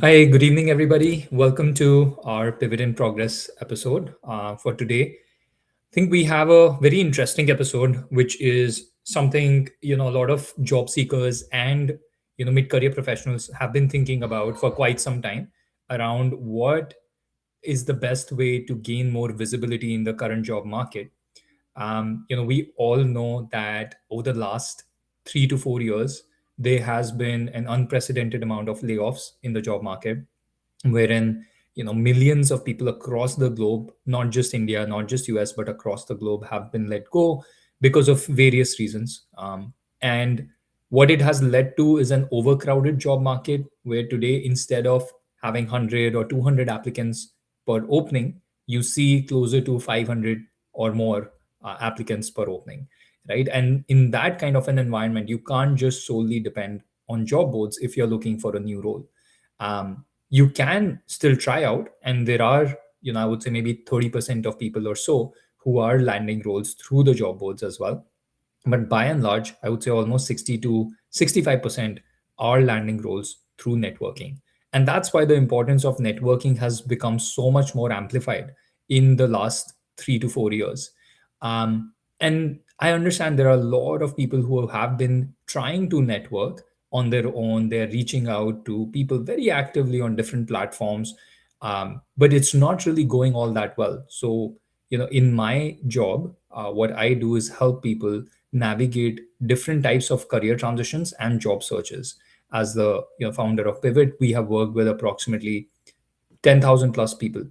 Hi, good evening, everybody. Welcome to our Pivot in Progress episode for today. I think we have a very interesting episode, which is something a lot of job seekers and mid-career professionals have been thinking about for quite some time around what is the best way to gain more visibility in the current job market. We all know that over the last 3 to 4 years, there has been an unprecedented amount of layoffs in the job market, wherein millions of people across the globe, not just India, not just US, but across the globe, have been let go because of various reasons. And what it has led to is an overcrowded job market, where today, instead of having 100 or 200 applicants per opening, you see closer to 500 or more applicants per opening, right? And in that kind of an environment, you can't just solely depend on job boards if you're looking for a new role. You can still try out, and there are, I would say maybe 30% of people or so who are landing roles through the job boards as well. But by and large, I would say almost 60 to 65% are landing roles through networking. And that's why the importance of networking has become so much more amplified in the last 3 to 4 years. And I understand there are a lot of people who have been trying to network on their own. They're reaching out to people very actively on different platforms, but it's not really going all that well. So, in my job, what I do is help people navigate different types of career transitions and job searches. As the founder of Pivot, we have worked with approximately 10,000 plus people.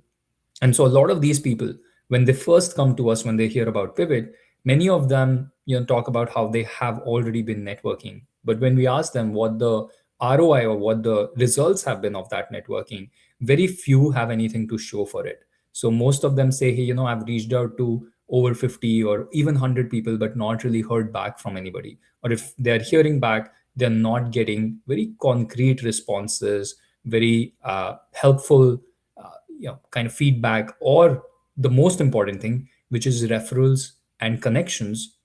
And so a lot of these people, when they first come to us, when they hear about Pivot, many of them talk about how they have already been networking. But when we ask them what the ROI or what the results have been of that networking, very few have anything to show for it. So most of them say, hey, I've reached out to over 50 or even 100 people, but not really heard back from anybody. Or if they're hearing back, they're not getting very concrete responses, very helpful kind of feedback, or the most important thing, which is referrals and connections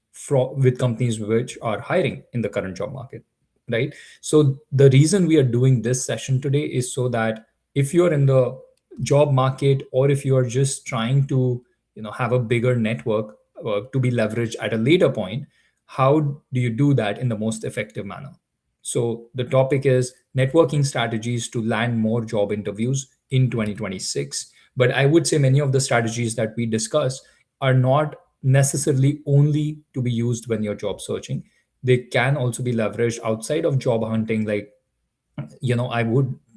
with companies which are hiring in the current job market, right? So the reason we are doing this session today is so that if you're in the job market, or if you are just trying to have a bigger network to be leveraged at a later point, how do you do that in the most effective manner? So the topic is networking strategies to land more job interviews in 2026. But I would say many of the strategies that we discuss are not necessarily only to be used when you're job searching. They can also be leveraged outside of job hunting. Like,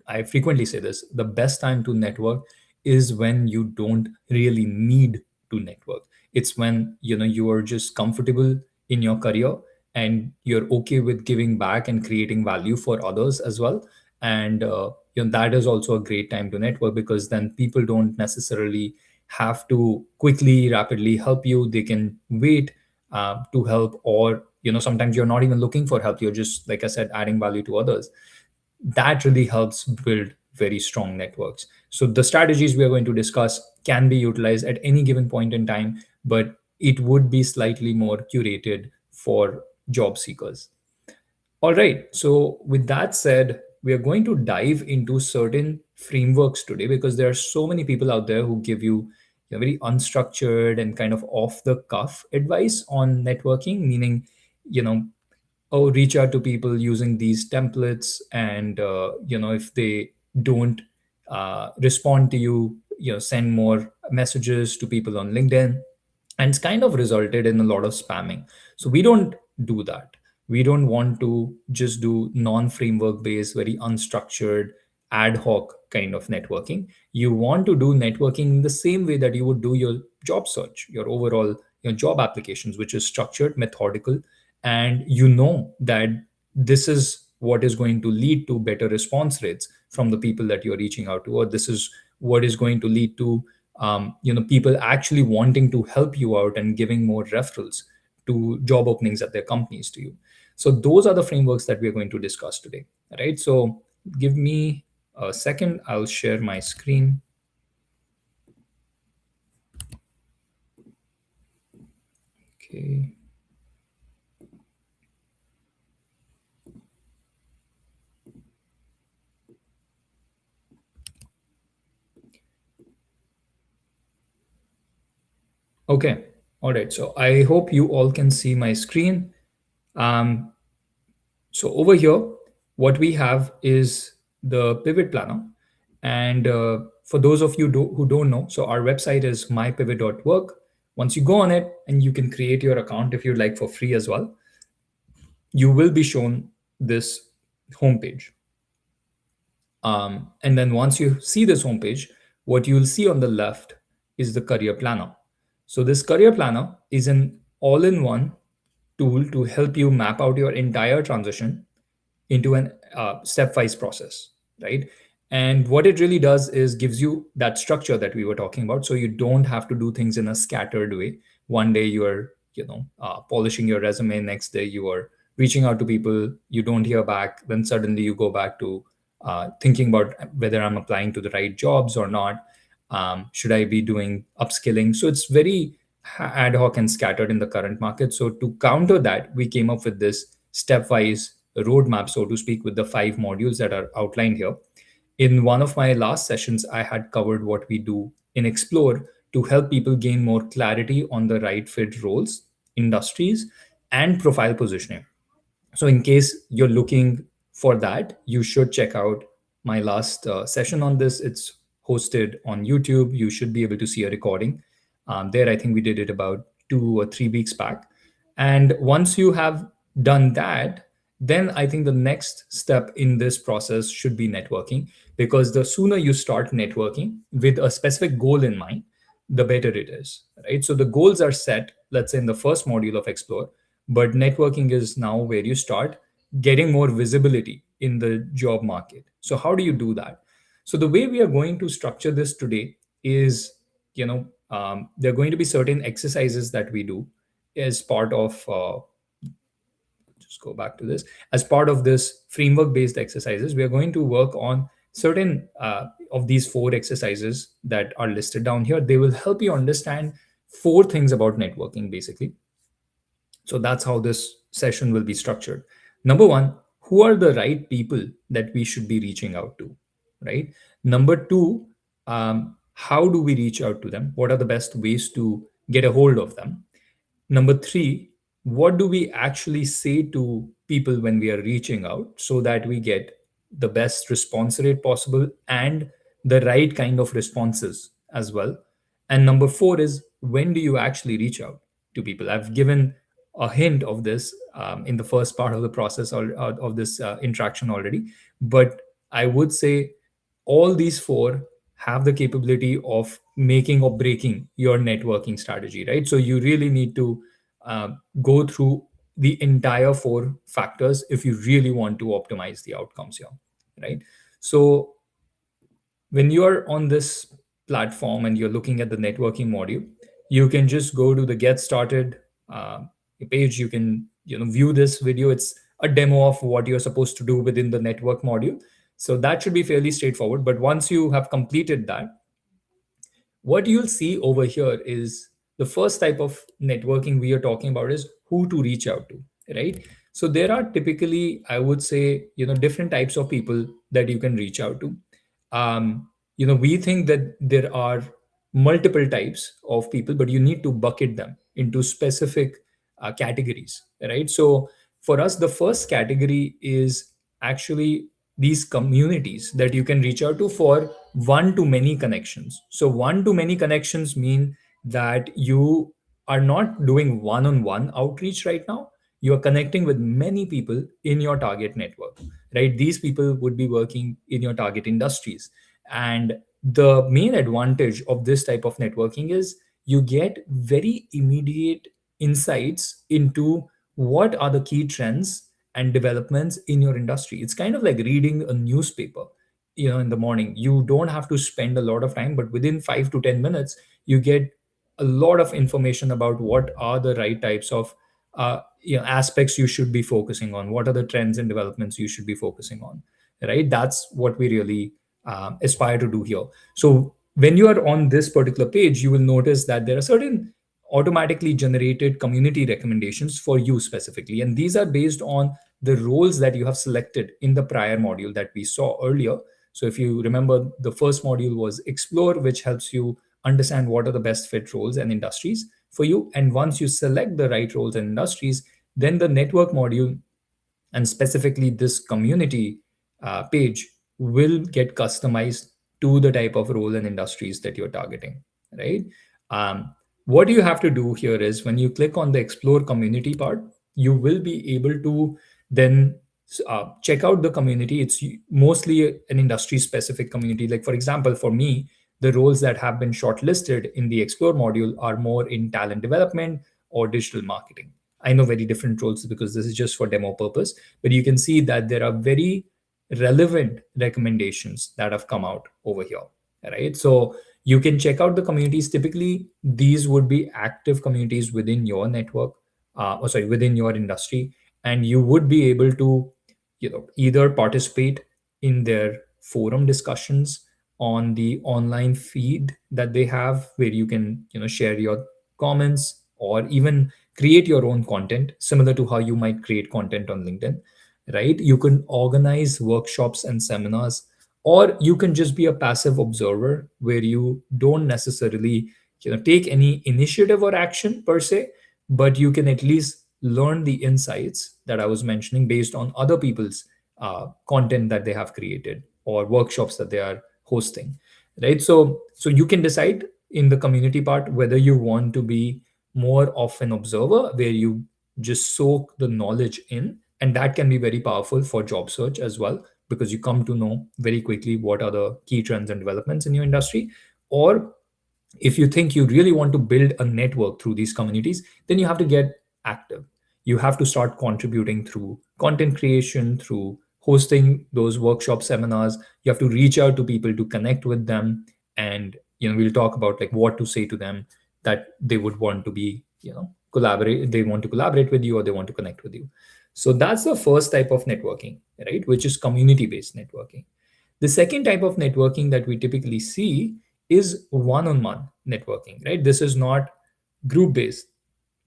I frequently say this: the best time to network is when you don't really need to network. It's when you are just comfortable in your career, and you're okay with giving back and creating value for others as well. And that is also a great time to network, because then people don't necessarily have to quickly rapidly help you. They can wait to help, or sometimes you're not even looking for help, you're just, like I said, adding value to others. That really helps build very strong networks. So the strategies we are going to discuss can be utilized at any given point in time, but it would be slightly more curated for job seekers. All right. So with that said, we are going to dive into certain frameworks today, because there are so many people out there who give you very unstructured and kind of off the cuff advice on networking, meaning, you know, oh, reach out to people using these templates, and if they don't respond to you, send more messages to people on LinkedIn. And it's kind of resulted in a lot of spamming. So we don't do that. We don't want to just do non-framework based, very unstructured, ad hoc kind of networking. You want to do networking in the same way that you would do your job search, your overall job applications, which is structured, methodical, and that this is what is going to lead to better response rates from the people that you're reaching out to, or this is what is going to lead to people actually wanting to help you out and giving more referrals to job openings at their companies to you. So those are the frameworks that we're going to discuss today, right? So give me a second, I'll share my screen. Okay. Okay. All right. So I hope you all can see my screen. Um, so over here, what we have is the pivot planner. And for those of you who don't know, so our website is mypivot.work. Once you go on it, and you can create your account if you'd like for free as well, you will be shown this homepage. And then once you see this homepage, what you'll see on the left is the career planner. So this career planner is an all-in-one tool to help you map out your entire transition into an stepwise process, right? And what it really does is gives you that structure that we were talking about, so you don't have to do things in a scattered way. One day you are, polishing your resume, next day you are reaching out to people, you don't hear back, then suddenly you go back to thinking about whether I'm applying to the right jobs or not. Should I be doing upskilling? So it's very ad hoc and scattered in the current market. So to counter that, we came up with this stepwise roadmap, so to speak, with the 5 modules that are outlined here. In one of my last sessions, I had covered what we do in Explore to help people gain more clarity on the right fit roles, industries, and profile positioning. So in case you're looking for that, you should check out my last session on this. It's hosted on YouTube. You should be able to see a recording there. I think we did it about 2 or 3 weeks back. And once you have done that, then I think the next step in this process should be networking, because the sooner you start networking with a specific goal in mind, the better it is, right? So the goals are set, let's say in the first module of Explore, but networking is now where you start getting more visibility in the job market. So how do you do that? So the way we are going to structure this today is, there are going to be certain exercises that we do as part of just go back to this, as part of this framework based exercises. We are going to work on certain of these 4 exercises that are listed down here. They will help you understand 4 things about networking, basically. So that's how this session will be structured. Number one, who are the right people that we should be reaching out to, right? Number two, how do we reach out to them? What are the best ways to get a hold of them? Number three, what do we actually say to people when we are reaching out so that we get the best response rate possible and the right kind of responses as well? And number four is, when do you actually reach out to people? I've given a hint of this in the first part of the process of this interaction already, but I would say all these 4 have the capability of making or breaking your networking strategy, right? So you really need to uh, go through the entire 4 factors if you really want to optimize the outcomes here, right? So when you are on this platform and you're looking at the networking module, you can just go to the get started uh, page. You can view this video. It's a demo of what you're supposed to do within the network module. So that should be fairly straightforward. But once you have completed that, what you'll see over here is the first type of networking we are talking about is who to reach out to, right? So there are typically, I would say, different types of people that you can reach out to. We think that there are multiple types of people, but you need to bucket them into specific categories, right? So for us, the first category is actually these communities that you can reach out to for one to many connections. So one to many connections mean that you are not doing one-on-one outreach right now. You are connecting with many people in your target network, right? These people would be working in your target industries. And the main advantage of this type of networking is you get very immediate insights into what are the key trends and developments in your industry. It's kind of like reading a newspaper, in the morning. You don't have to spend a lot of time, but within 5 to 10 minutes, you get a lot of information about what are the right types of aspects you should be focusing on, what are the trends and developments you should be focusing on, right? That's what we really aspire to do here. So when you are on this particular page, you will notice that there are certain automatically generated community recommendations for you specifically, and these are based on the roles that you have selected in the prior module that we saw earlier. So if you remember, the first module was Explore, which helps you understand what are the best fit roles and industries. for you. And once you select the right roles and industries, then the network module, and specifically this community page, will get customized to the type of role and industries that you're targeting, right? um, what you have to do here is when you click on the explore community part, you will be able to then check out the community. It's mostly an industry specific community. Like for example, for me, the roles that have been shortlisted in the explore module are more in talent development or digital marketing. I know very different roles because this is just for demo purpose, but you can see that there are very relevant recommendations that have come out over here, right? So you can check out the communities. Typically, these would be active communities within your network, or sorry, within your industry, and you would be able to, either participate in their forum discussions on the online feed that they have, where you can, share your comments, or even create your own content similar to how you might create content on LinkedIn, right? You can organize workshops and seminars, or you can just be a passive observer where you don't necessarily, take any initiative or action per se, but you can at least learn the insights that I was mentioning based on other people's content that they have created or workshops that they are hosting, right? So you can decide in the community part whether you want to be more of an observer where you just soak the knowledge in, and that can be very powerful for job search as well, because you come to know very quickly what are the key trends and developments in your industry. Or if you think you really want to build a network through these communities, then you have to get active. You have to start contributing through content creation, through hosting those workshop seminars. You have to reach out to people to connect with them, and we'll talk about like what to say to them that they would want to be, collaborate, they want to collaborate with you, or they want to connect with you. So that's the first type of networking, right, which is community based networking. The second type of networking that we typically see is one-on-one networking, right? This is not group-based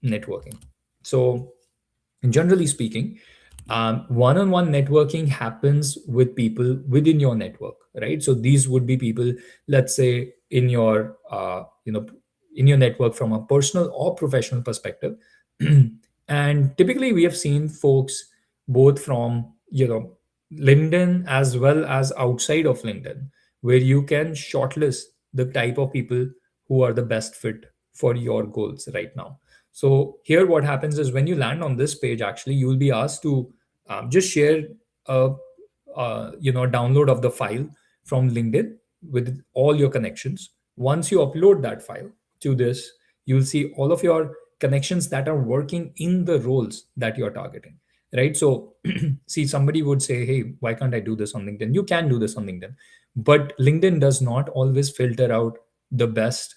networking. So, generally speaking, one-on-one networking happens with people within your network, right? So these would be people, let's say, in your network from a personal or professional perspective. And typically, we have seen folks both from LinkedIn as well as outside of LinkedIn, where you can shortlist the type of people who are the best fit for your goals right now. So here, what happens is when you land on this page, actually, you will be asked to just share a, download of the file from LinkedIn with all your connections. Once you upload that file to this, you'll see all of your connections that are working in the roles that you're targeting, right? So see, somebody would say, hey, why can't I do this on LinkedIn? You can do this on LinkedIn, but LinkedIn does not always filter out the best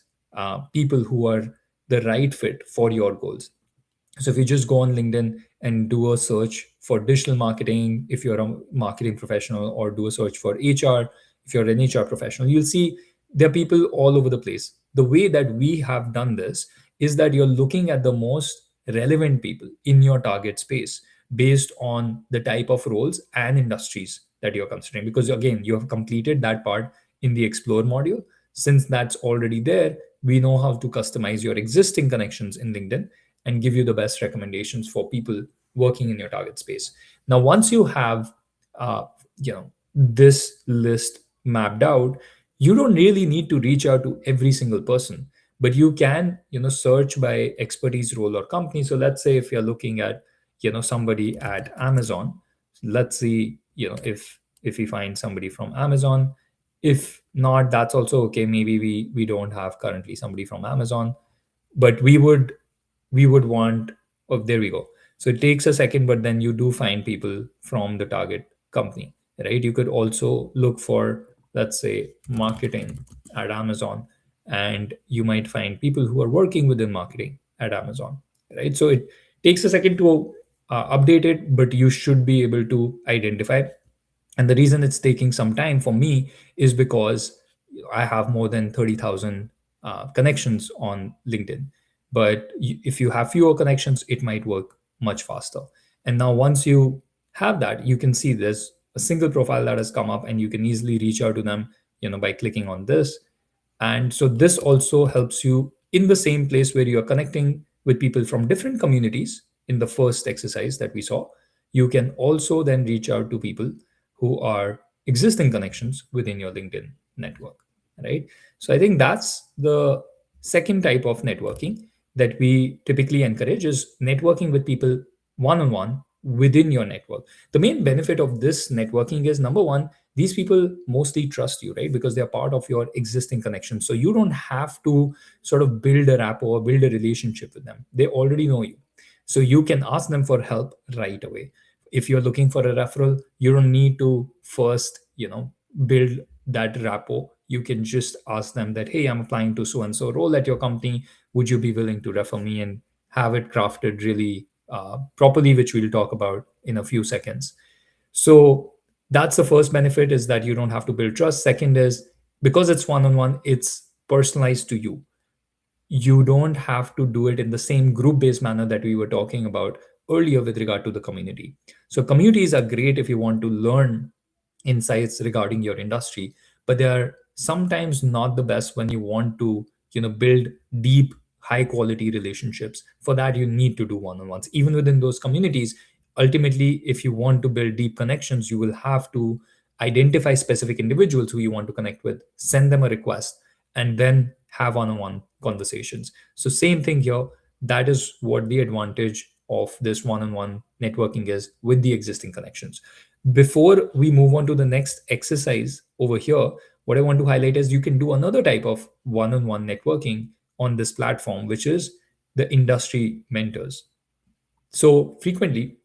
people who are the right fit for your goals. So if you just go on LinkedIn and do a search for digital marketing, if you're a marketing professional, or do a search for HR, if you're an HR professional, you'll see there are people all over the place. The way that we have done this is that you're looking at the most relevant people in your target space based on the type of roles and industries that you're considering. Because again, you have completed that part in the explore module. Since that's already there, we know how to customize your existing connections in LinkedIn and give you the best recommendations for people working in your target space. Now, once you have, uh, this list mapped out, you don't really need to reach out to every single person, but you can, search by expertise, role, or company. So let's say if you're looking at, somebody at Amazon, let's see, if we find somebody from Amazon. If not, that's also okay. Maybe we don't have currently somebody from Amazon, but we would want, oh, there we go. So it takes a second, but then you do find people from the target company, right? You could also look for, let's say, marketing at Amazon, and you might find people who are working within marketing at Amazon, right? So it takes a second to update it, but you should be able to identify. And the reason it's taking some time for me is because I have more than 30,000 connections on LinkedIn. But if you have fewer connections, it might work much faster. And now, once you have that, you can see there's a single profile that has come up, and you can easily reach out to them, by clicking on this. And so this also helps you in the same place where you are connecting with people from different communities in the first exercise that we saw, you can also then reach out to people who are existing connections within your LinkedIn network, right? So I think that's the second type of networking that we typically encourage, is networking with people one on one within your network. The main benefit of this networking is, number one, these people mostly trust you, right? Because they're part of your existing connection. So you don't have to sort of build a rapport, build a relationship with them. They already know you. So you can ask them for help right away. If you're looking for a referral, you don't need to first, build that rapport. You can just ask them that, hey, I'm applying to so and so role at your company. Would you be willing to refer me? And have it crafted really properly, which we'll talk about in a few seconds. So that's the first benefit, is that you don't have to build trust. Second is, because it's one on one, it's personalized to you. You don't have to do it in the same group based manner that we were talking about earlier with regard to the community. So communities are great if you want to learn insights regarding your industry, but they are sometimes not the best when you want to, build deep high quality relationships. For that, you need to do one on ones even within those communities. Ultimately, if you want to build deep connections, you will have to identify specific individuals who you want to connect with, send them a request, and then have one on one conversations. So same thing here. That is what the advantage of this one on one networking is with the existing connections. Before we move on to the next exercise over here, what I want to highlight is you can do another type of one on one networking on this platform, which is the industry mentors. So frequently,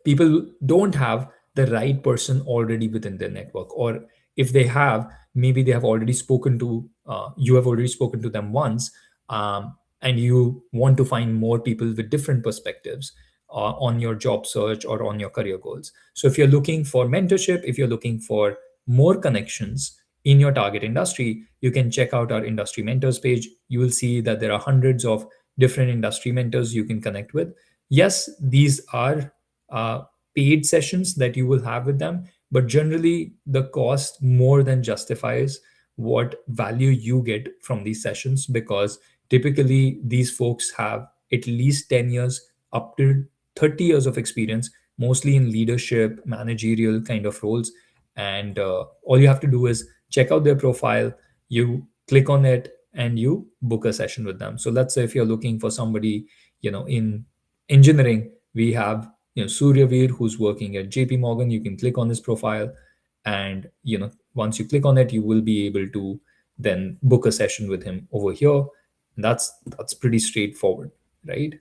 people don't have the right person already within their network, or if they have, maybe they have already spoken to you have already spoken to them once, and you want to find more people with different perspectives on your job search or on your career goals. So if you're looking for mentorship, if you're looking for more connections in your target industry, you can check out our industry mentors page. You will see that there are hundreds of different industry mentors you can connect with. Yes, these are uh, paid sessions that you will have with them, but generally the cost more than justifies what value you get from these sessions, because typically these folks have at least 10 years up to 30 years of experience, mostly in leadership, managerial kind of roles. And all you have to do is check out their profile, you click on it, and you book a session with them. So let's say if you're looking for somebody, in engineering, we have Suryavir, who's working at JP Morgan. You can click on his profile, and once you click on it, you will be able to then book a session with him over here. And that's pretty straightforward, right?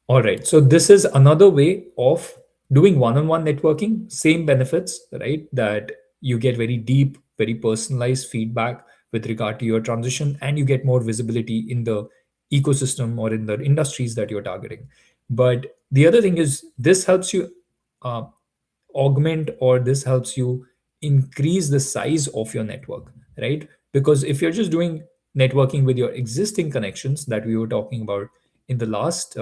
All right. So this is another way of doing one-on-one networking. Same benefits, right? That you get very deep, very personalized feedback with regard to your transition, and you get more visibility in the ecosystem or in the industries that you're targeting. But the other thing is, this helps you uh, augment, or this helps you increase the size of your network, right? Because if you're just doing networking with your existing connections that we were talking about in the last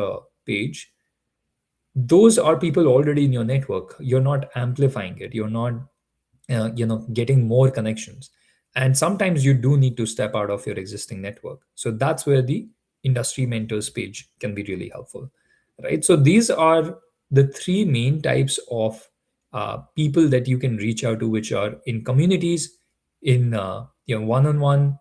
page, those are people already in your network. You're not amplifying it. You're not getting more connections. And sometimes you do need to step out of your existing network. So that's where the industry mentors page can be really helpful, right? So these are the three main types of people that you can reach out to, which are in communities, in one-on-one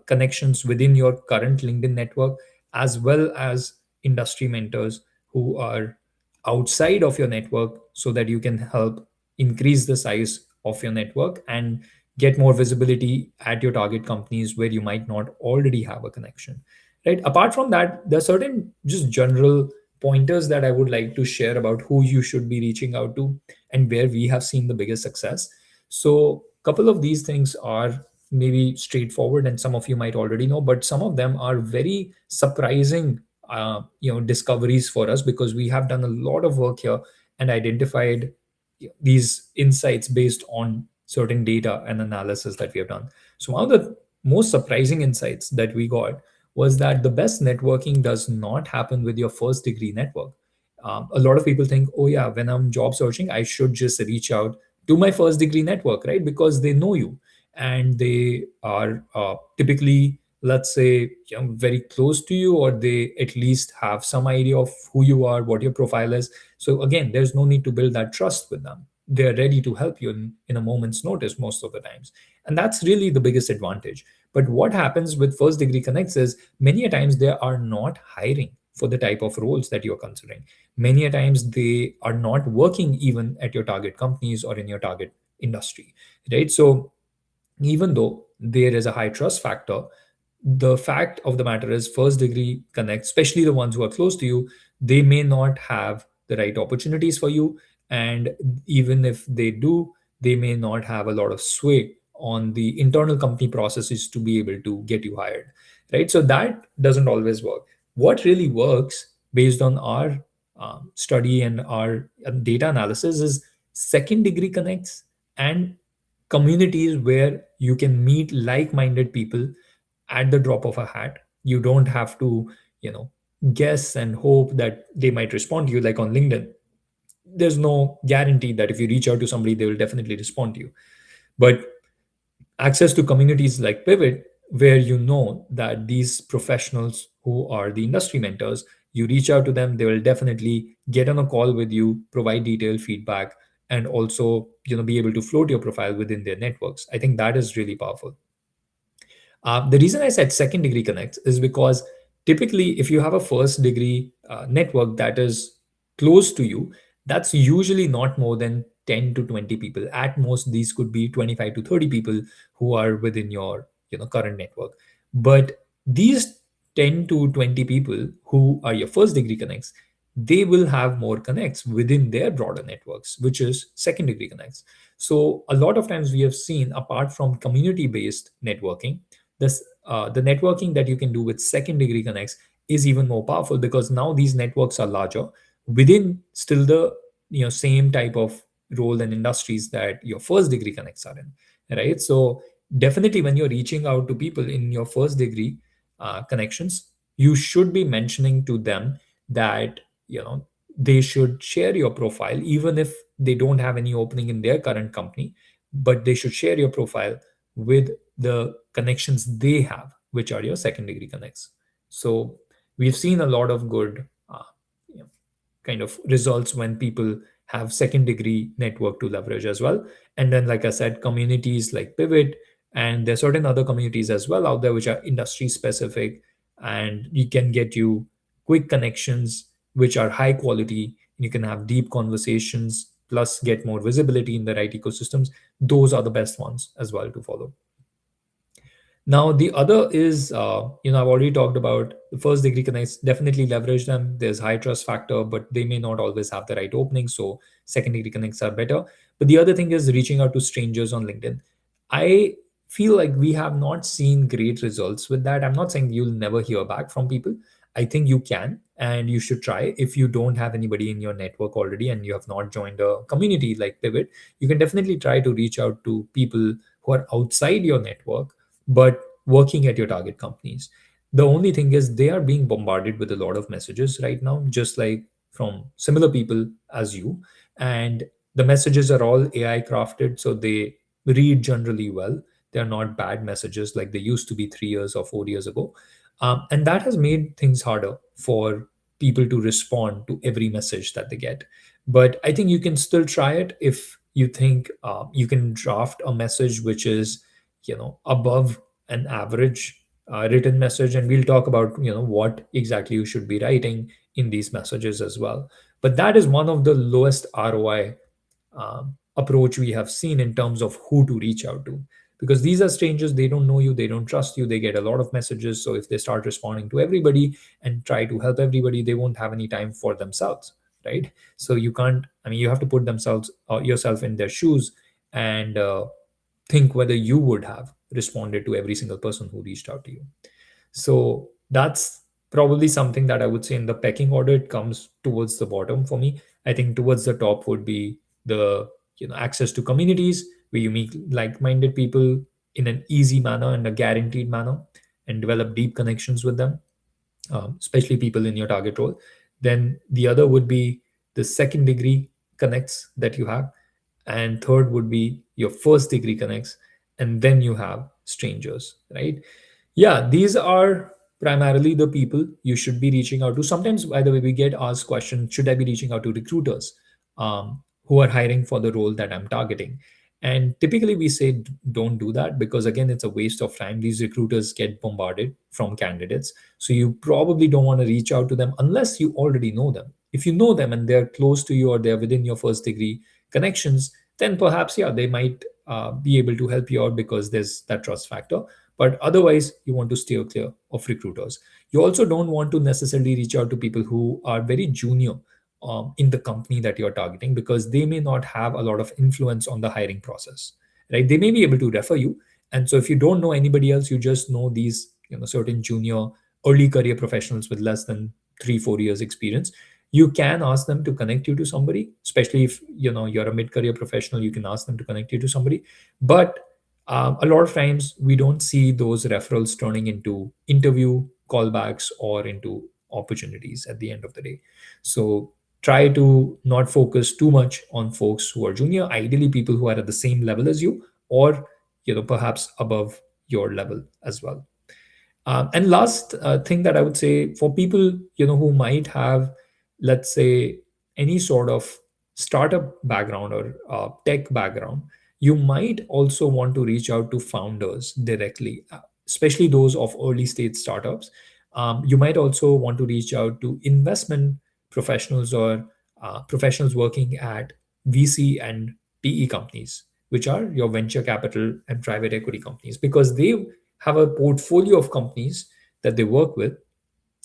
connections within your current LinkedIn network, as well as industry mentors who are outside of your network, so that you can help increase the size of your network and get more visibility at your target companies where you might not already have a connection, right? Apart from that, there are certain just general pointers that I would like to share about who you should be reaching out to and where we have seen the biggest success. So a couple of these things are maybe straightforward, and some of you might already know, but some of them are very surprising discoveries for us, because we have done a lot of work here and identified these insights based on certain data and analysis that we have done. So one of the most surprising insights that we got was that the best networking does not happen with your first degree network. A lot of people think, oh yeah, when I'm job searching, I should just reach out to my first degree network, right? Because they know you. and they are typically, let's say, very close to you, or they at least have some idea of who you are, what your profile is. So again, there's no need to build that trust with them. They're ready to help you in a moment's notice most of the times, and that's really the biggest advantage. But what happens with first degree connects is many a times they are not hiring for the type of roles that you're considering. Many a times they are not working even at your target companies or in your target industry, right? So even though there is a high trust factor, the fact of the matter is first degree connect, especially the ones who are close to you, they may not have the right opportunities for you. And even if they do, they may not have a lot of sway on the internal company processes to be able to get you hired, right? So that doesn't always work. What really works based on our study and our data analysis is second degree connects and communities where you can meet like-minded people at the drop of a hat. You don't have to, you know, guess and hope that they might respond to you like on LinkedIn. There's no guarantee that if you reach out to somebody, they will definitely respond to you. But access to communities like Pivot, where you know that these professionals who are the industry mentors, you reach out to them, they will definitely get on a call with you, provide detailed feedback, and also, be able to float your profile within their networks. I think that is really powerful. The reason I said second degree connects is because typically, if you have a first degree network that is close to you, that's usually not more than 10 to 20 people. At most, these could be 25 to 30 people who are within your current network. But these 10 to 20 people who are your first degree connects, they will have more connects within their broader networks, which is second degree connects. So a lot of times we have seen, apart from community based networking, this the networking that you can do with second degree connects is even more powerful, because now these networks are larger within still the same type of role and industries that your first degree connects are in, right? So definitely when you're reaching out to people in your first degree connections, you should be mentioning to them that they should share your profile even if they don't have any opening in their current company, but they should share your profile with the connections they have, which are your second degree connects. So we've seen a lot of good you know, kind of results when people have second degree network to leverage as well. And then, like I said, communities like Pivot, and there's certain other communities as well out there which are industry specific, and you can get you quick connections which are high quality. You can have deep conversations plus get more visibility in the right ecosystems. Those are the best ones as well to follow. Now, the other is, I've already talked about the first degree connects, definitely leverage them. There's high trust factor, but they may not always have the right opening. So second degree connects are better. But the other thing is reaching out to strangers on LinkedIn. I feel like we have not seen great results with that. I'm not saying you'll never hear back from people. I think you can, and you should try. If you don't have anybody in your network already and you have not joined a community like Pivot, you can definitely try to reach out to people who are outside your network but working at your target companies. The only thing is they are being bombarded with a lot of messages right now, just like from similar people as you. And the messages are all AI crafted, so they read generally well. They're not bad messages like they used to be 3 years or 4 years ago. And that has made things harder for people to respond to every message that they get. But I think you can still try it if you think you can draft a message which is above an average written message, and we'll talk about what exactly you should be writing in these messages as well. But that is one of the lowest ROI approach we have seen in terms of who to reach out to, because these are strangers. They don't know you, they don't trust you, they get a lot of messages. So if they start responding to everybody and try to help everybody, they won't have any time for themselves, right? So you can't, I mean, you have to put themselves yourself in their shoes and think whether you would have responded to every single person who reached out to you. So that's probably something that I would say in the pecking order, it comes towards the bottom for me. I think towards the top would be the access to communities where you meet like-minded people in an easy manner and a guaranteed manner, and develop deep connections with them, especially people in your target role. Then the other would be the second degree connects that you have, and third would be your first degree connects. and then you have strangers, right? Yeah, these are primarily the people you should be reaching out to. Sometimes, by the way, we get asked question, should I be reaching out to recruiters who are hiring for the role that I'm targeting? And typically we say don't do that, because again, it's a waste of time. These recruiters get bombarded from candidates. So you probably don't want to reach out to them unless you already know them. If you know them and they're close to you or they're within your first degree connections, then perhaps, yeah, they might be able to help you out because there's that trust factor. But otherwise, you want to steer clear of recruiters. You also don't want to necessarily reach out to people who are very junior in the company that you're targeting, because they may not have a lot of influence on the hiring process, right? They may be able to refer you. And so if you don't know anybody else, you just know these, certain junior early career professionals with less than 3 4 years experience, you can ask them to connect you to somebody. Especially if you're a mid-career professional, you can ask them to connect you to somebody. But a lot of times we don't see those referrals turning into interview callbacks or into opportunities at the end of the day. So try to not focus too much on folks who are junior, ideally people who are at the same level as you, or perhaps above your level as well. And last thing that I would say, for people who might have, let's say, any sort of startup background or tech background, you might also want to reach out to founders directly, especially those of early stage startups. You might also want to reach out to investment professionals or professionals working at VC and PE companies, which are your venture capital and private equity companies, because they have a portfolio of companies that they work with.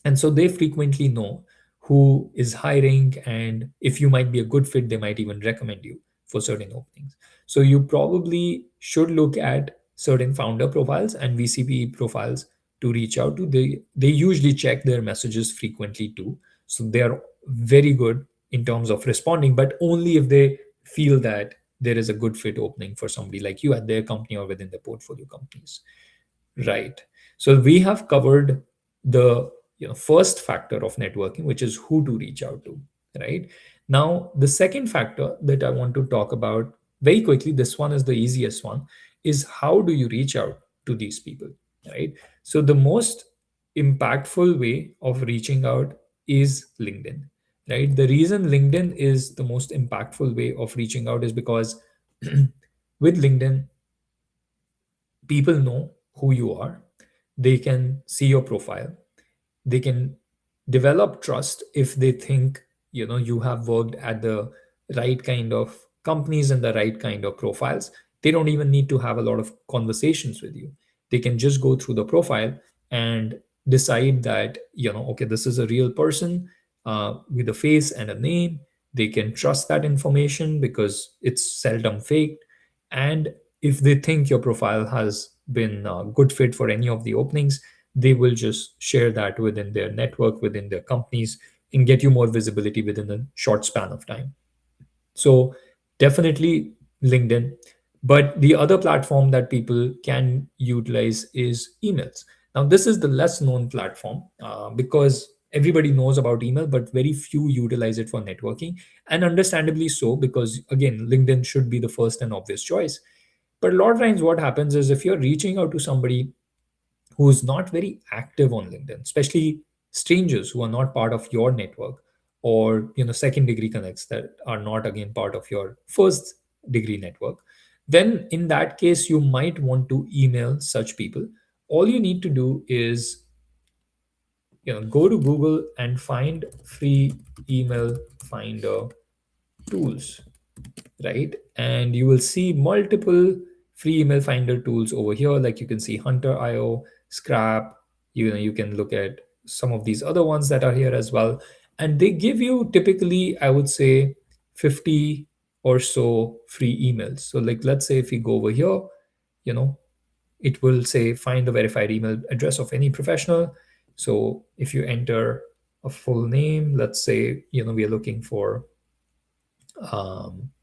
And so they frequently know who is hiring, and if you might be a good fit, they might even recommend you for certain openings. So you probably should look at certain founder profiles and VCP profiles to reach out to. They usually check their messages frequently too, so they are very good in terms of responding, but only if they feel that there is a good fit opening for somebody like you at their company or within the portfolio companies. Right. So we have covered the first factor of networking, which is who to reach out to. Right. Now, the second factor that I want to talk about very quickly, this one is the easiest one, is how do you reach out to these people? Right. So the most impactful way of reaching out is LinkedIn. Right. The reason LinkedIn is the most impactful way of reaching out is because with LinkedIn, people know who you are. They can see your profile. They can develop trust if they think you have worked at the right kind of companies and the right kind of profiles. They don't even need to have a lot of conversations with you. They can just go through the profile and decide that okay, this is a real person with a face and a name. They can trust that information because it's seldom faked. And if they think your profile has been a good fit for any of the openings, they will just share that within their network, within their companies, and get you more visibility within a short span of time. So definitely LinkedIn. But the other platform that people can utilize is emails. Now, this is the less known platform because everybody knows about email, but very few utilize it for networking. And understandably so, because again, LinkedIn should be the first and obvious choice. But a lot of times, what happens is if you're reaching out to somebody who's not very active on LinkedIn, especially strangers who are not part of your network, or second degree connects that are not again part of your first degree network, then in that case you might want to email such people. All you need to do is go to Google and find free email finder tools, right? And you will see multiple free email finder tools over here. Like you can see Hunter.io, Scrap. You can look at some of these other ones that are here as well. And they give you typically, I would say, 50 or so free emails. So like, let's say if we go over here, you know, it will say find the verified email address of any professional. So if you enter a full name, let's say, we are looking for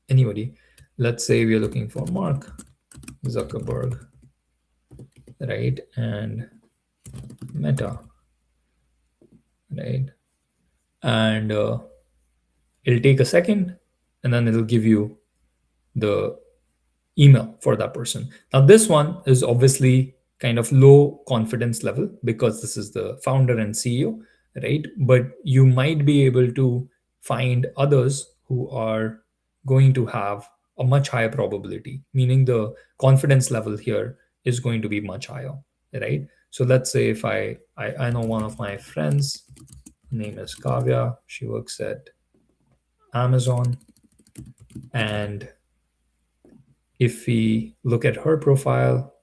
anybody. Let's say we are looking for Mark Zuckerberg, right? And Meta, right? And it'll take a second, and then it'll give you the email for that person. Now, this one is obviously kind of low confidence level because this is the founder and CEO, right? But you might be able to find others who are going to have a much higher probability, meaning the confidence level here is going to be much higher, right? So let's say if I know one of my friends, name is Kavya, she works at Amazon, and if we look at her profile,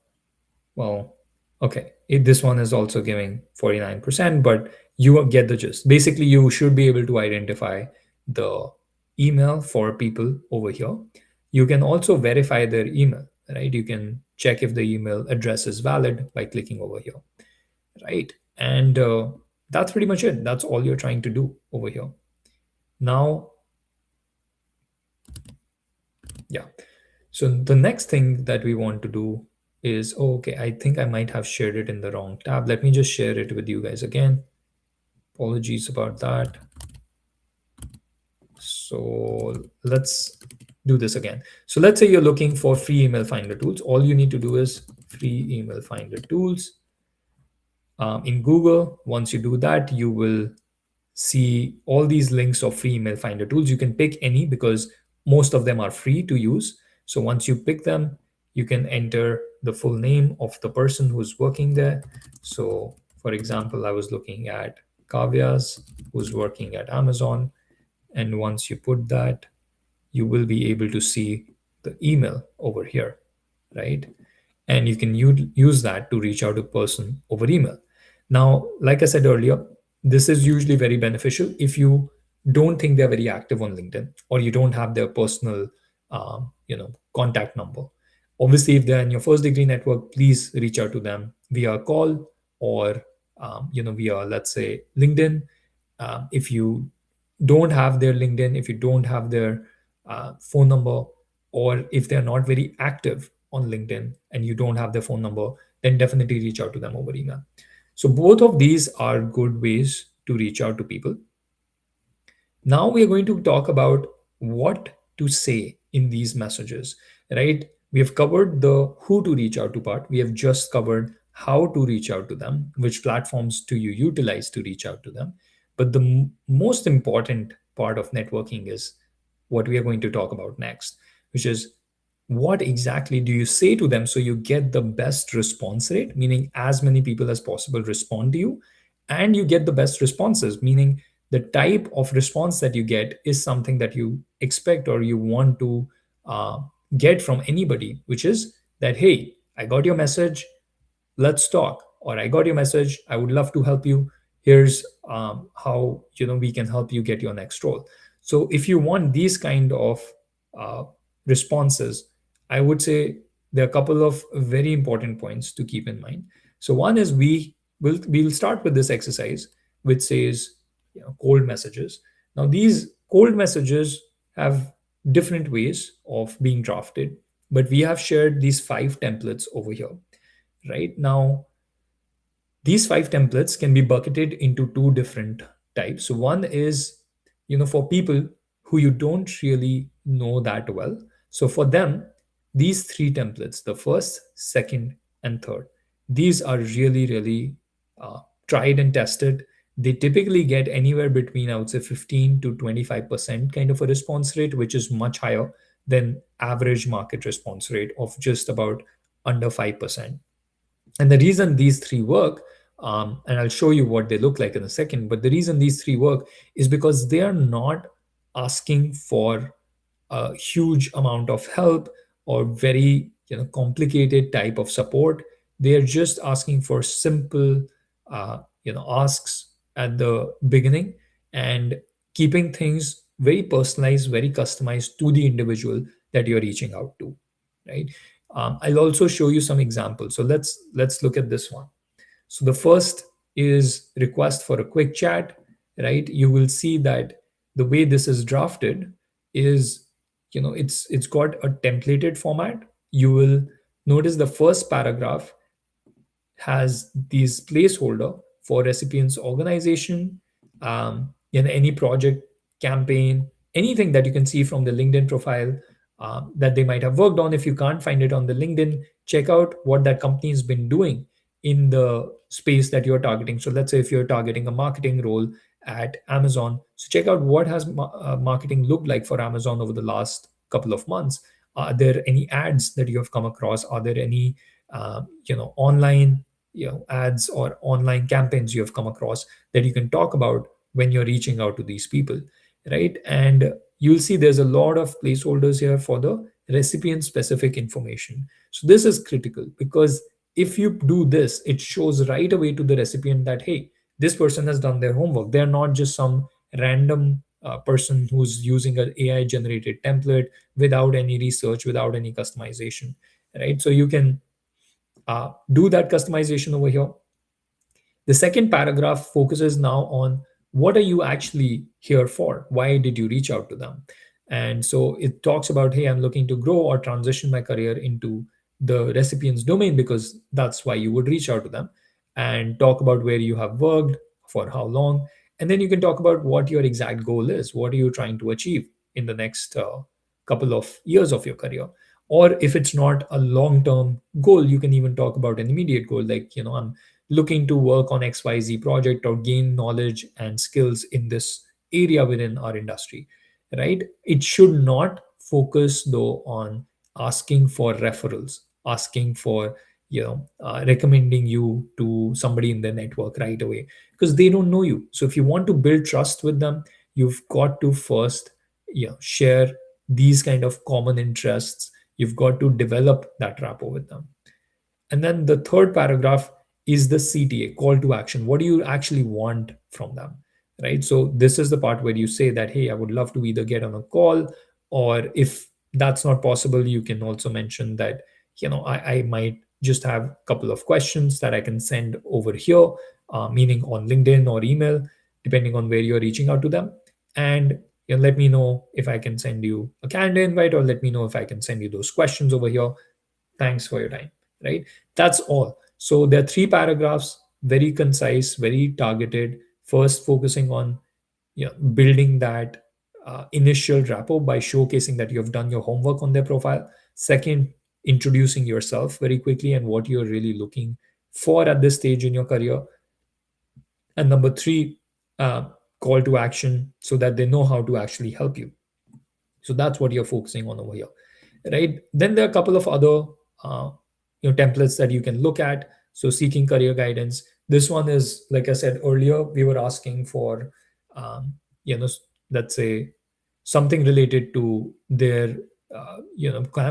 well, okay, this one is also giving 49%, but you get the gist. Basically, you should be able to identify the email for people over here. You can also verify their email, right? You can check if the email address is valid by clicking over here, right? And that's pretty much it. That's all you're trying to do over here. Now, yeah. So the next thing that we want to do is, oh, okay, I think I might have shared it in the wrong tab. Let me just share it with you guys again. Apologies about that. So let's do this again. So let's say you're looking for free email finder tools. All you need to do is free email finder tools in Google. Once you do that, you will see all these links of free email finder tools. You can pick any because most of them are free to use. So once you pick them, you can enter the full name of the person who's working there. So for example, I was looking at Kavya's, who's working at Amazon. And once you put that, you will be able to see the email over here, right? And you can use that to reach out to a person over email. Now, like I said earlier, this is usually very beneficial if you don't think they're very active on LinkedIn or you don't have their personal, contact number. Obviously, if they're in your first degree network, please reach out to them via call or via, let's say, LinkedIn. If you don't have their LinkedIn, if you don't have their phone number, or if they're not very active on LinkedIn and you don't have their phone number, then definitely reach out to them over email. So both of these are good ways to reach out to people. Now we are going to talk about what to say in these messages, right? We have covered the who to reach out to part. We have just covered how to reach out to them, which platforms do you utilize to reach out to them. But the most important part of networking is what we are going to talk about next, which is what exactly do you say to them so you get the best response rate, meaning as many people as possible respond to you, and you get the best responses, meaning the type of response that you get is something that you expect or you want to uh, get from anybody, which is that, hey, I got your message, let's talk, or I got your message, I would love to help you, here's how we can help you get your next role. So if you want these kind of uh, responses, I would say there are a couple of very important points to keep in mind. So one is we'll start with this exercise which says cold messages. Now these cold messages have different ways of being drafted, but we have shared these 5 templates over here. Right now, these 5 templates can be bucketed into 2 different types. So one is, for people who you don't really know that well. So for them, these 3 templates, the first, second, and third, these are really, really tried and tested. They typically get anywhere between, I would say, 15 to 25% kind of a response rate, which is much higher than average market response rate of just about under 5%. And the reason these 3 work, and I'll show you what they look like in a second, but the reason these 3 work is because they are not asking for a huge amount of help or very complicated type of support. They are just asking for simple asks at the beginning and keeping things very personalized, very customized to the individual that you're reaching out to, right? I'll also show you some examples. So let's look at this one. So the first is request for a quick chat, right? You will see that the way this is drafted is, it's got a templated format. You will notice the first paragraph has these placeholder for recipients organization, any project, campaign, anything that you can see from the LinkedIn profile, that they might have worked on. If you can't find it on the LinkedIn, check out what that company has been doing in the space that you're targeting. So let's say if you're targeting a marketing role at Amazon, so check out what has marketing looked like for Amazon over the last couple of months. Are there any ads that you have come across? Are there any online ads or online campaigns you have come across that you can talk about when you're reaching out to these people, right? And you'll see there's a lot of placeholders here for the recipient specific information. So this is critical because if you do this, it shows right away to the recipient that, hey, this person has done their homework. They're not just some random person who's using an AI generated template without any research, without any customization, right? So you can do that customization over here. The second paragraph focuses now on what are you actually here for? Why did you reach out to them? And so it talks about, hey, I'm looking to grow or transition my career into the recipient's domain because that's why you would reach out to them, and talk about where you have worked, for how long. And then you can talk about what your exact goal is. What are you trying to achieve in the next couple of years of your career? Or if it's not a long term goal, you can even talk about an immediate goal, like, I'm looking to work on XYZ project or gain knowledge and skills in this area within our industry, right? It should not focus though on asking for referrals, asking for, recommending you to somebody in their network right away, because they don't know you. So if you want to build trust with them, you've got to first, share these kind of common interests. You've got to develop that rapport with them. And then the third paragraph is the CTA, call to action. What do you actually want from them? Right. So this is the part where you say that, hey, I would love to either get on a call, or if that's not possible, you can also mention that, I might just have a couple of questions that I can send over here, meaning on LinkedIn or email, depending on where you're reaching out to them. And let me know if I can send you a calendar invite, or let me know if I can send you those questions over here. Thanks for your time, right? That's all. So there are three paragraphs, very concise, very targeted. First, focusing on, building that initial rapport by showcasing that you have done your homework on their profile. Second, introducing yourself very quickly and what you're really looking for at this stage in your career. And number three, uh, call to action so that they know how to actually help you. So that's what you're focusing on over here, right? Then there are a couple of other uh, templates that you can look at. So seeking career guidance. This one is, like I said earlier, we were asking for, um, you know, let's say something related to their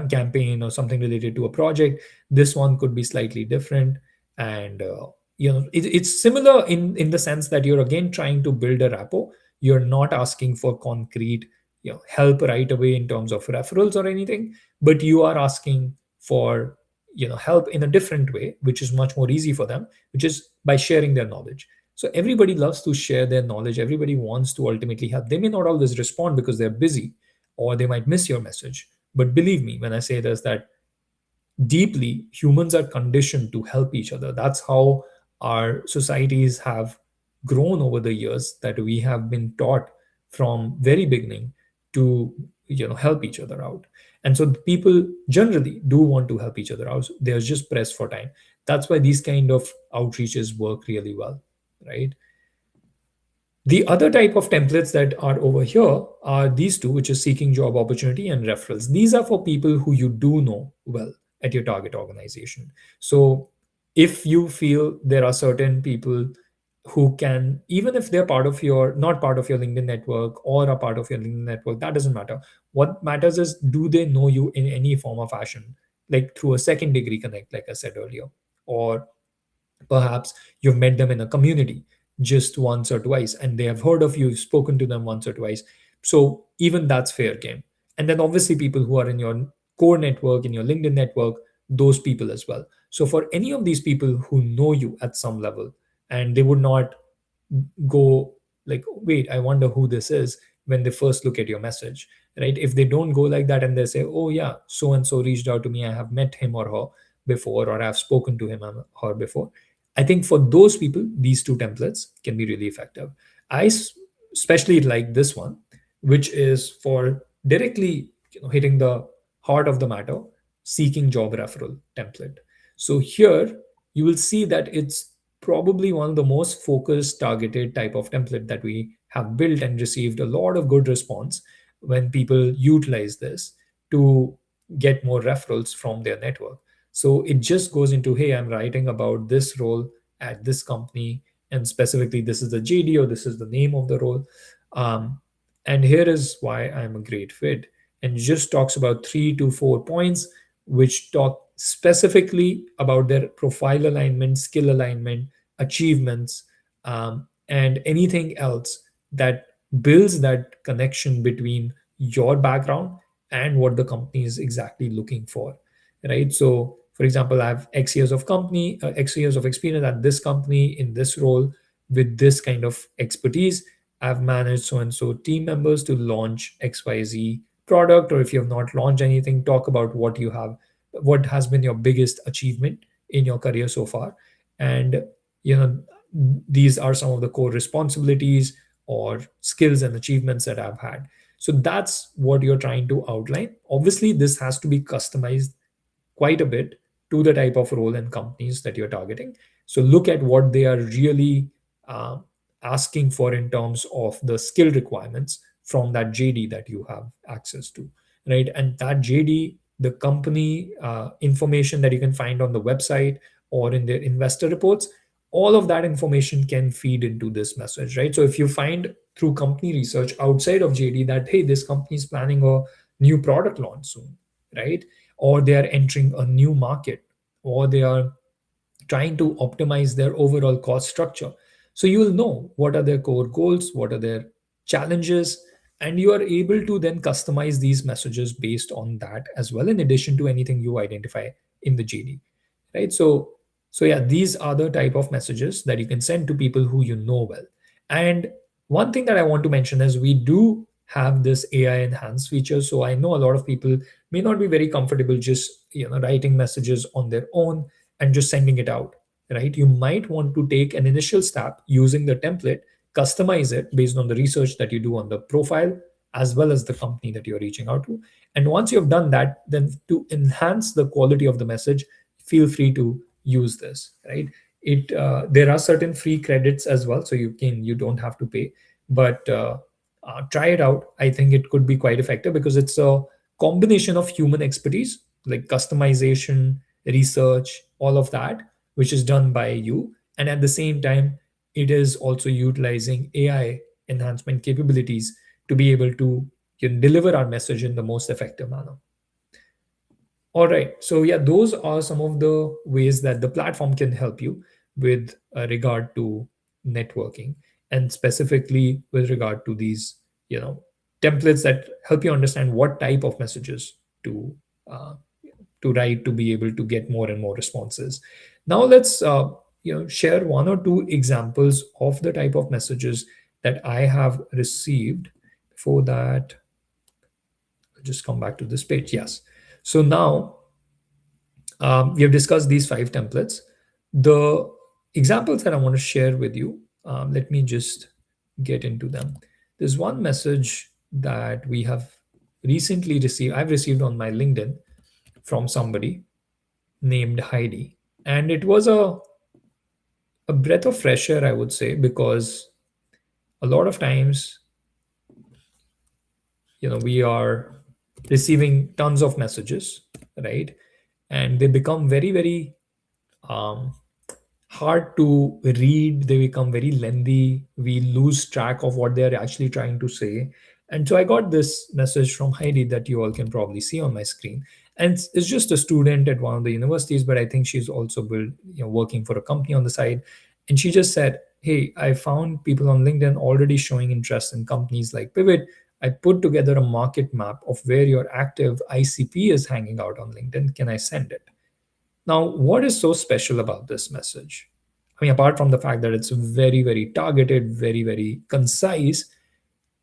campaign, or something related to a project. This one could be slightly different, and it's similar in the sense that you're again trying to build a rapport. You're not asking for concrete help right away in terms of referrals or anything, but you are asking for help in a different way, which is much more easy for them, which is by sharing their knowledge. So everybody loves to share their knowledge. Everybody wants to ultimately help. They may not always respond because they're busy, or they might miss your message. But believe me when I say this, that deeply humans are conditioned to help each other. That's how our societies have grown over the years, that we have been taught from very beginning to help each other out. And so the people generally do want to help each other out. They're just pressed for time. That's why these kind of outreaches work really well, right? The other type of templates that are over here are these two, which is seeking job opportunity and referrals. These are for people who you do know well at your target organization. So if you feel there are certain people who can, even if they're part of your, not part of your LinkedIn network or a part of your LinkedIn network, that doesn't matter. What matters is, do they know you in any form or fashion, like through a second degree connect, like I said earlier, or perhaps you've met them in a community just once or twice, and they have heard of you, you've spoken to them once or twice. So even that's fair game. And then obviously people who are in your core network, in your LinkedIn network, those people as well. So for any of these people who know you at some level, and they would not go like, wait, I wonder who this is, when they first look at your message, right? If they don't go like that and they say, oh yeah, so and so reached out to me, I have met him or her before, or I've spoken to him or her before, I think for those people, these two templates can be really effective. Especially like this one, which is for directly hitting the heart of the matter, seeking job referral template. So here you will see that it's probably one of the most focused, targeted type of template that we have built and received a lot of good response when people utilize this to get more referrals from their network. So it just goes into, hey, I'm writing about this role at this company, and specifically, this is the JD or this is the name of the role. Um, and here is why I'm a great fit. And just talks about 3 to 4 points, which talk specifically about their profile alignment, skill alignment, achievements, and anything else that builds that connection between your background and what the company is exactly looking for, right? So for example, I have X years of experience at this company in this role with this kind of expertise. I've managed so and so team members to launch XYZ product. Or if you have not launched anything, talk about what has been your biggest achievement in your career so far. And you know, these are some of the core responsibilities or skills and achievements that I've had. So that's what you're trying to outline. Obviously, this has to be customized quite a bit to the type of role and companies that you're targeting. So look at what they are really uh, asking for in terms of the skill requirements from that JD that you have access to, right? And that JD, the company information that you can find on the website or in their investor reports, all of that information can feed into this message, right? So if you find through company research outside of JD that, hey, this company is planning a new product launch soon, right? Or they are entering a new market, or they are trying to optimize their overall cost structure. So you will know what are their core goals, what are their challenges, and you are able to then customize these messages based on that as well, in addition to anything you identify in the JD, right? So yeah, these are the type of messages that you can send to people who you know well. And one thing that I want to mention is we do have this AI enhanced feature. So I know a lot of people may not be very comfortable just writing messages on their own and just sending it out, right? You might want to take an initial step using the template, customize it based on the research that you do on the profile as well as the company that you're reaching out to. And once you've done that, then to enhance the quality of the message, feel free to use this, right? It There are certain free credits as well, so you don't have to pay, but try it out. I think it could be quite effective because it's a combination of human expertise like customization, research, all of that, which is done by you. And at the same time, it is also utilizing AI enhancement capabilities to be able to deliver our message in the most effective manner. All right. So yeah, those are some of the ways that the platform can help you with regard to networking, and specifically with regard to these, you know, templates that help you understand what type of messages to uh, to write to be able to get more and more responses. Now let's share one or two examples of the type of messages that I have received. Before that, I'll just come back to this page. Yes. So now we have discussed these 5 templates. The examples that I want to share with you, let me just get into them. There's one message that we have recently received, I've received on my LinkedIn from somebody named Heidi. And it was a breath of fresh air, I would say, because a lot of times, we are receiving tons of messages, right? And they become very, very um, hard to read. They become very lengthy. We lose track of what they're actually trying to say. And so I got this message from Heidi that you all can probably see on my screen. And it's just a student at one of the universities, but I think she's also working for a company on the side. And she just said, hey, I found people on LinkedIn already showing interest in companies like Pivot. I put together a market map of where your active ICP is hanging out on LinkedIn. Can I send it? Now, what is so special about this message? I mean, apart from the fact that it's very, very targeted, very, very concise,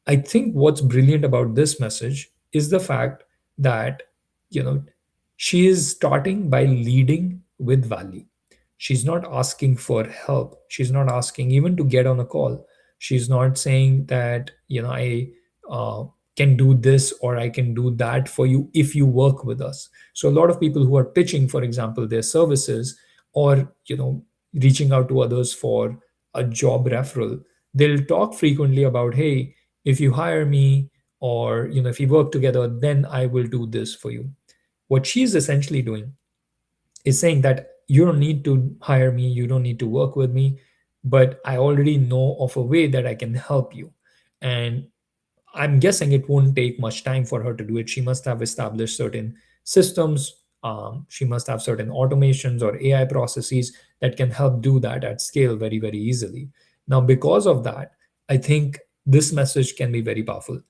I think what's brilliant about this message is the fact that, you know, she is starting by leading with value. She's not asking for help. She's not asking even to get on a call. She's not saying that, I uh, can do this or I can do that for you if you work with us. So a lot of people who are pitching, for example, their services, or reaching out to others for a job referral, they'll talk frequently about, hey, if you hire me, or if you work together, then I will do this for you. What she's essentially doing is saying that you don't need to hire me, you don't need to work with me, but I already know of a way that I can help you. And I'm guessing it won't take much time for her to do it. She must have established certain systems. She must have certain automations or AI processes that can help do that at scale very, very easily. Now, because of that, I think this message can be very powerful.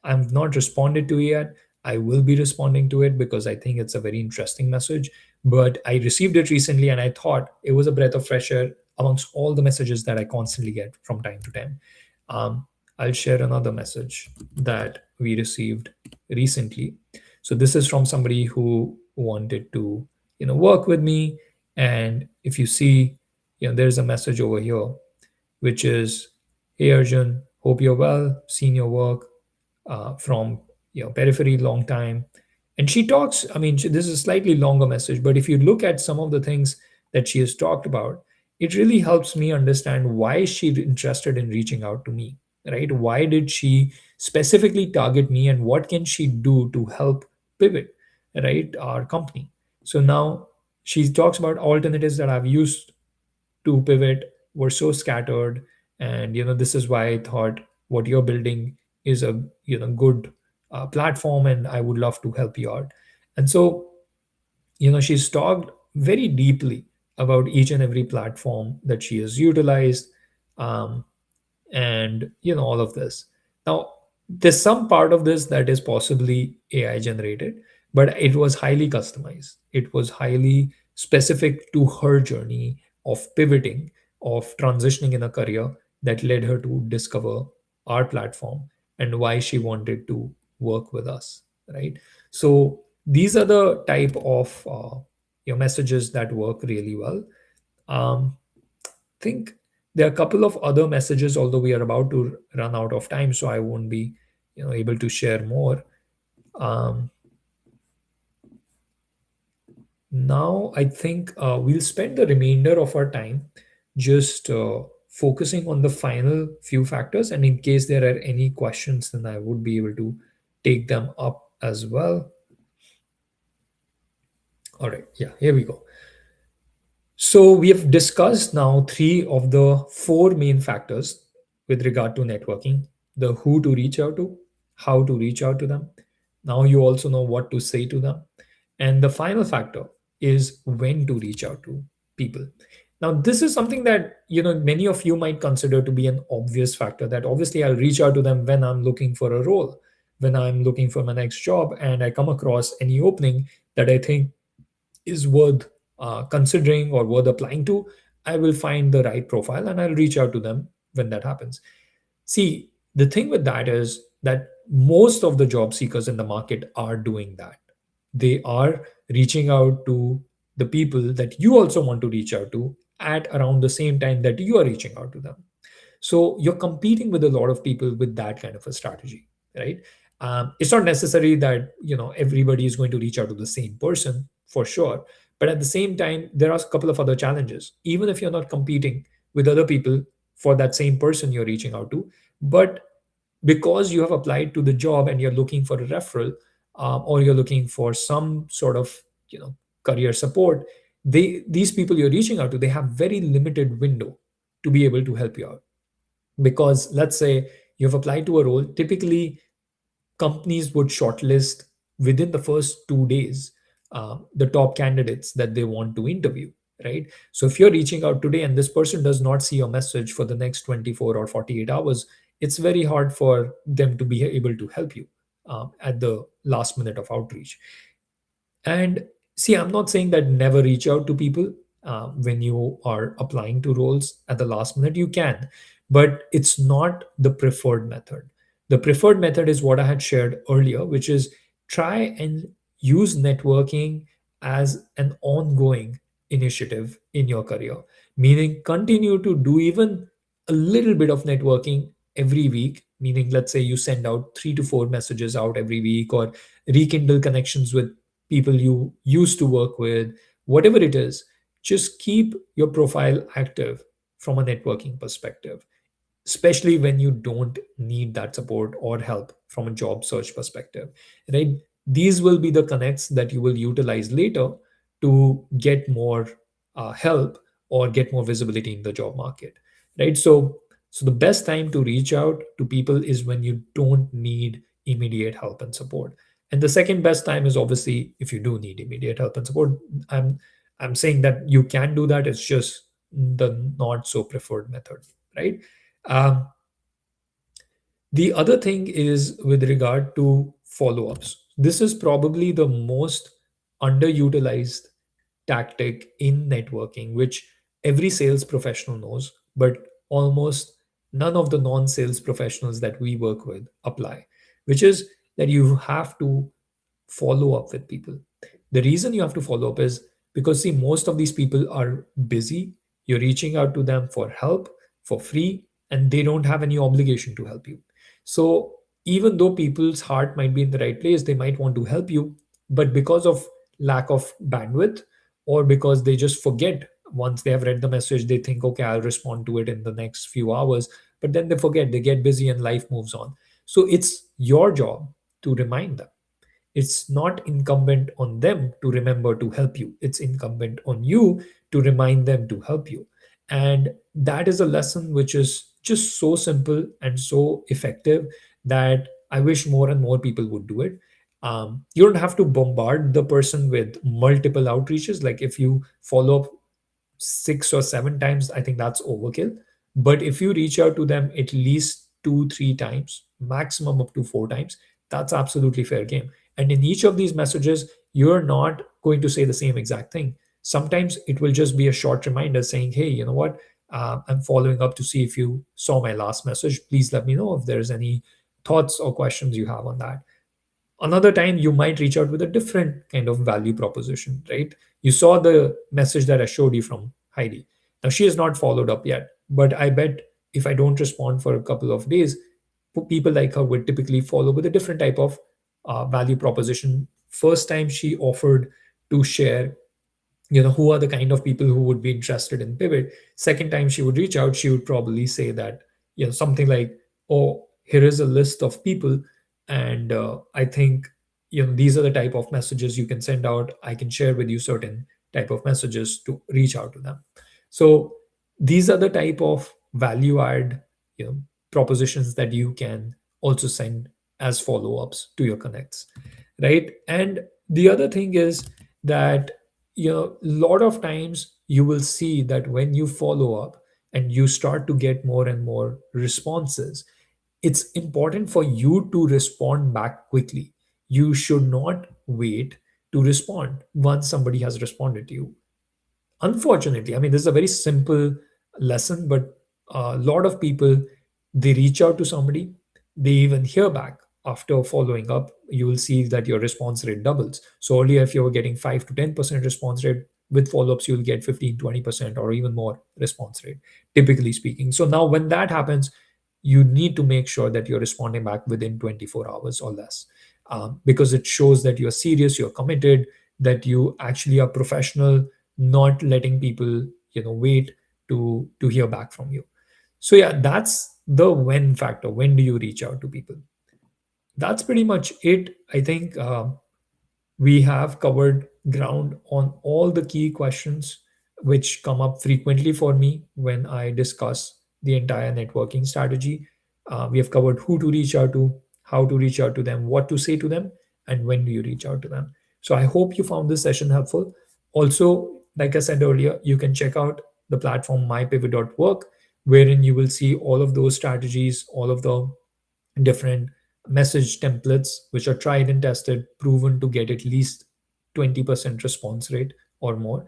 I'm not responded to yet. I will be responding to it because I think it's a very interesting message. But I received it recently and I thought it was a breath of fresh air amongst all the messages that I constantly get from time to time. Um, I'll share another message that we received recently. So this is from somebody who wanted to, work with me. And if you see, there's a message over here, which is, "Hey Arjun, hope you're well. Seen your work from periphery long time." And she talks, I mean, this is a slightly longer message, but if you look at some of the things that she has talked about, it really helps me understand why she's interested in reaching out to me, right? Why did she specifically target me, and what can she do to help pivot, right, our company? So now she talks about alternatives that I've used to pivot were so scattered, and this is why I thought what you're building is a good platform, and I would love to help you out. And so she's talked very deeply about each and every platform that she has utilized, um, and all of this. Now, there's some part of this that is possibly AI generated, but it was highly customized. It was highly specific to her journey of pivoting, of transitioning in a career that led her to discover our platform and why she wanted to work with us, right? So these are the type of messages that work really well. um, think there are a couple of other messages, although we are about to run out of time, so I won't be able to share more. um, Now I think we'll spend the remainder of our time just focusing on the final few factors, and in case there are any questions, then I would be able to take them up as well. All right, yeah, here we go. So we have discussed now three of the four main factors with regard to networking: the who to reach out to, how to reach out to them. Now you also know what to say to them. And the final factor is when to reach out to people. Now, this is something that many of you might consider to be an obvious factor, that obviously I'll reach out to them when I'm looking for a role, when I'm looking for my next job, and I come across any opening that I think is worth considering or worth applying to. I will find the right profile and I'll reach out to them when that happens. See, the thing with that is that most of the job seekers in the market are doing that. They are reaching out to the people that you also want to reach out to at around the same time that you are reaching out to them. So you're competing with a lot of people with that kind of a strategy, right? It's not necessary that everybody is going to reach out to the same person for sure, but at the same time, there are a couple of other challenges. Even if you're not competing with other people for that same person you're reaching out to, but because you have applied to the job and you're looking for a referral, or you're looking for some sort of career support, these people you're reaching out to, they have very limited window to be able to help you out. Because let's say you've applied to a role, typically companies would shortlist within the first 2 days the top candidates that they want to interview, right? So if you're reaching out today and this person does not see your message for the next 24 or 48 hours, it's very hard for them to be able to help you at the last minute of outreach. And see, I'm not saying that never reach out to people when you are applying to roles at the last minute. You can, but it's not the preferred method. The preferred method is what I had shared earlier, which is try and use networking as an ongoing initiative in your career, meaning continue to do even a little bit of networking every week meaning let's say you send out 3 to 4 messages out every week, or rekindle connections with people you used to work with, whatever it is, just keep your profile active from a networking perspective, especially when you don't need that support or help from a job search perspective, right? These will be the connects that you will utilize later to get more help or get more visibility in the job market, right? So the best time to reach out to people is when you don't need immediate help and support. And the second best time is obviously if you do need immediate help and support. I'm saying that you can do that, it's just the not so preferred method, right? um, the other thing is with regard to follow ups. This is probably the most underutilized tactic in networking, which every sales professional knows, but almost none of the non sales professionals that we work with apply, which is that you have to follow up with people. The reason you have to follow up is because, see, most of these people are busy. You're reaching out to them for help for free, and they don't have any obligation to help you. So, even though people's heart might be in the right place, they might want to help you, but because of lack of bandwidth, or because they just forget, once they have read the message, they think, okay, I'll respond to it in the next few hours, but then they forget, they get busy, and life moves on. So, it's your job to remind them. It's not incumbent on them to remember to help you. It's incumbent on you to remind them to help you. And that is a lesson which is just so simple and so effective that I wish more and more people would do it. You don't have to bombard the person with multiple outreaches. Like if you follow up 6 or 7 times, I think that's overkill. But if you reach out to them at least 2, 3 times, maximum up to 4 times, that's absolutely fair game. And in each of these messages, you're not going to say the same exact thing. Sometimes it will just be a short reminder saying, hey, you know what? I'm following up to see if you saw my last message. Please let me know if there's any thoughts or questions you have on that. Another time you might reach out with a different kind of value proposition, right? You saw the message that I showed you from Heidi. Now she has not followed up yet, but I bet if I don't respond for a couple of days, people like her would typically follow with a different type of value proposition. First time she offered to share, who are the kind of people who would be interested in pivot. Second time she would reach out, she would probably say that, something like, oh, here is a list of people, and I think, these are the type of messages you can send out. I can share with you certain type of messages to reach out to them. So these are the type of value add, you know propositions that you can also send as follow-ups to your connects, right? And the other thing is that, a lot of times you will see that when you follow up and you start to get more and more responses, it's important for you to respond back quickly. You should not wait to respond once somebody has responded to you. Unfortunately, I mean, this is a very simple lesson, but a lot of people, they reach out to somebody, they even hear back. After following up, you will see that your response rate doubles. So earlier, if you were getting 5 to 10% response rate, with follow-ups you'll get 15, 20% or even more response rate, typically speaking. So now when that happens, you need to make sure that you're responding back within 24 hours or less, because it shows that you're serious, you're committed, that you actually are professional, not letting people, wait to hear back from you. So yeah, that's the when factor. When do you reach out to people? That's pretty much it. I think we have covered ground on all the key questions which come up frequently for me when I discuss the entire networking strategy. We have covered who to reach out to, how to reach out to them, what to say to them, and when do you reach out to them. So I hope you found this session helpful. Also, like I said earlier, you can check out the platform mypivot.work, wherein you will see all of those strategies, all of the different message templates which are tried and tested, proven to get at least 20% response rate or more.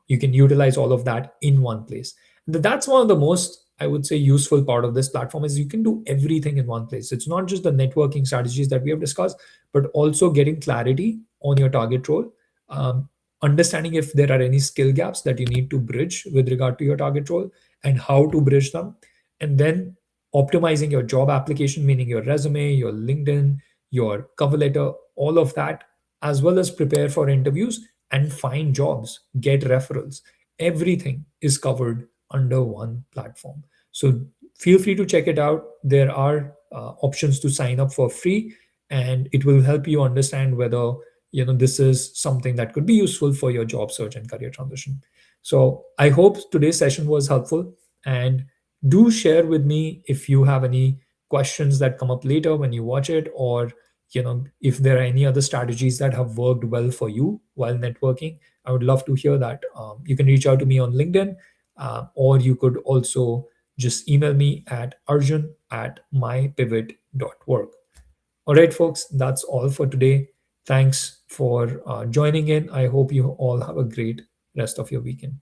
You can utilize all of that in one place. That's one of the most, I would say, useful part of this platform is you can do everything in one place. It's not just the networking strategies that we have discussed, but also getting clarity on your target role, um, understanding if there are any skill gaps that you need to bridge with regard to your target role and how to bridge them, and then optimizing your job application, meaning your resume, your LinkedIn, your cover letter, all of that, as well as prepare for interviews and find jobs, get referrals. Everything is covered under one platform. So feel free to check it out. There are options to sign up for free, and it will help you understand whether this is something that could be useful for your job search and career transition. So I hope today's session was helpful, and do share with me if you have any questions that come up later when you watch it, or if there are any other strategies that have worked well for you while networking. I would love to hear that. You can reach out to me on LinkedIn, or you could also just email me at arjun@mypivot.work. All right, folks, that's all for today. Thanks for joining in. I hope you all have a great rest of your weekend.